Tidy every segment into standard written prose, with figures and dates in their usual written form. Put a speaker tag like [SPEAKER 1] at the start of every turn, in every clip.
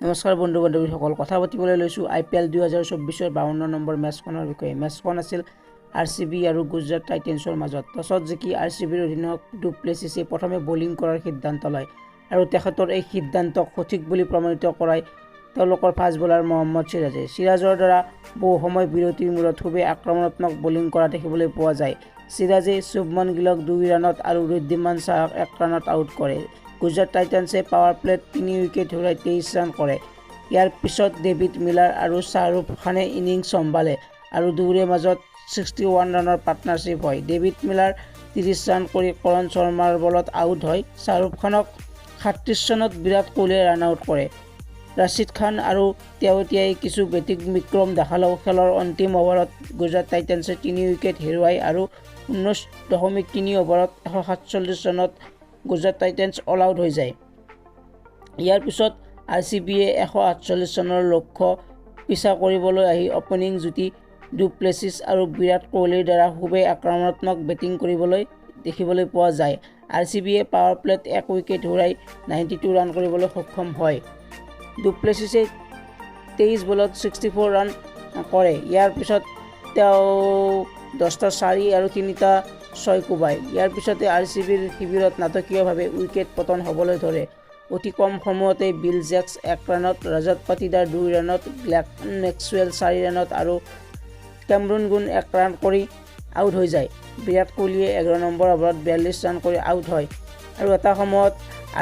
[SPEAKER 1] নমস্কাৰ বন্ধু বান্ধৱীসকল, কথা পাতিবলৈ লৈছোঁ IPL 2024-ৰ 52 নম্বৰ মেচখনৰ বিষয়ে। মেচখন আছিল RCB আৰু গুজৰাট টাইটেন্সৰ মাজত। টছত জিকি RCBৰ অধিনায়ক ডু প্লেছিছে প্ৰথমে বলিং কৰাৰ সিদ্ধান্ত লয় আৰু তেখেতৰ এই সিদ্ধান্তক সঠিক বুলি প্ৰমাণিত কৰায় তেওঁলোকৰ ফাষ্ট বলাৰ মহম্মদ সিৰাজে। সিৰাজৰ দ্বাৰা বহু সময় বিৰতিৰ মূৰত খুবেই আক্ৰমণাত্মক বলিং কৰা দেখিবলৈ পোৱা যায়। সিৰাজে শুভমন গিলক 2 ৰানত আৰু ঋদ্ধিমান শাহক 1 ৰানত আউট কৰে। গুজৰাট টাইটান্সে পাৱাৰ প্লেত 3 উইকেট হেৰুৱাই 23 ৰান কৰে। ইয়াৰ পিছত ডেভিড মিলাৰ আৰু শ্বাহৰুখ খানে ইনিংছ চম্ভালে আৰু দুয়োৰে মাজত 61 ৰানৰ পাৰ্টনাৰশ্বিপ হয়। ডেভিড মিলাৰ 30 ৰান কৰি কৰণ শৰ্মাৰ বলত আউট হয়। শ্বাহৰুখ খানক 37 ৰানত বিৰাট কোহলীয়ে ৰান আউট কৰে। ৰাছিদ খান আৰু তেৱতীয়াই কিছু ব্যতিক্ৰম দেখালেও খেলৰ অন্তিম অভাৰত গুজৰাট টাইটান্সে 3 উইকেট হেৰুৱায় আৰু 19.3 অভাৰত 147 ৰানত গুজৰাট টাইটান্স অল আউট হৈ যায়। ইয়াৰ পিছত RCBয়ে 148 ৰানৰ লক্ষ্য পিছা কৰিবলৈ আহি অপেনিং যুটি ডু প্লেছিছ আৰু বিৰাট কোহলীৰ দ্বাৰা খুবেই আক্ৰমণাত্মক বেটিং কৰিবলৈ দেখিবলৈ পোৱা যায়। RCBয়ে পাৱাৰ প্লেত 1 উইকেট হেৰুৱাই 92 ৰান কৰিবলৈ সক্ষম হয়। ডু প্লেছিছে 23 বলত 64 ৰান কৰে। ইয়াৰ পিছত তেওঁ 10টা 4 আৰু 3টা 6 কোবায়। ইয়াৰ পিছতে RCBৰ শিবিৰত নাটকীয়ভাৱে উইকেট পতন হ'বলৈ ধৰে। অতি কম সময়তে বিল জেক্স 1 ৰানত, ৰজত পাটিদাৰ 2 ৰানত, গ্লেন মেক্সৱেল 4 ৰানত আৰু কেমৰুন গুণ 1 ৰান কৰি আউট হৈ যায়। বিৰাট কোহলীয়ে 11 নম্বৰ অভাৰত 42 ৰান কৰি আউট হয় আৰু এটা সময়ত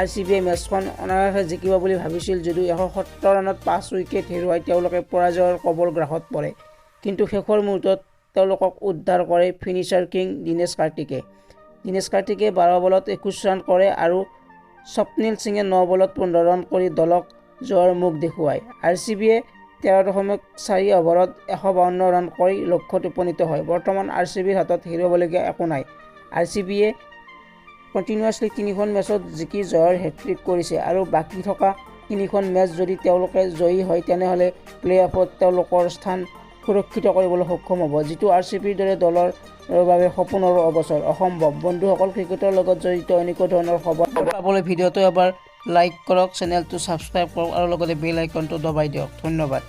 [SPEAKER 1] RCBয়ে মেচখন অনায়াসে জিকিব বুলি ভাবিছিল যদিও 170 ৰানত 5 উইকেট হেৰুৱাই তেওঁলোকে পৰাজয়ৰ কবল গ্ৰাসত পৰে। কিন্তু শেষৰ মুহূৰ্তত তেওঁলোকক উদ্ধাৰ কৰে ফিনিচাৰ কিং দিনেশ কাৰ্তিকে। দিনেশ কাৰ্তিকে 12 বলত 21 ৰান কৰে আৰু স্বপ্নীল সিঙে 9 বলত 15 ৰান কৰি দলক জয়ৰ মুখ দেখুৱায়। RCBয়ে 13.4 অভাৰত 152 ৰান কৰি লক্ষ্যত উপনীত হয়। বৰ্তমান RCBৰ হাতত হেৰুৱাবলগীয়া একো নাই। RCBয়ে কণ্টিনিউৱাছলি 3খন মেচত জিকি জয়ৰ হেট্ৰিক কৰিছে আৰু বাকী থকা 3খন মেচ যদি তেওঁলোকে জয়ী হয় তেনেহ'লে প্লে-অফত তেওঁলোকৰ স্থান সুৰক্ষিত কৰিবলৈ সক্ষম হ'ব, যিটো RCBৰ দৰে দলৰ বাবে সপোনৰ অগোচৰ, অসম্ভৱ। বন্ধুসকল, ক্ৰিকেটৰ লগত জড়িত এনেকুৱা ধৰণৰ খবৰ পাবলৈ ভিডিঅ'টো এবাৰ লাইক কৰক, চেনেলটো ছাবস্ক্ৰাইব কৰক আৰু লগতে বেল আইকনটো দবাই দিয়ক। ধন্যবাদ।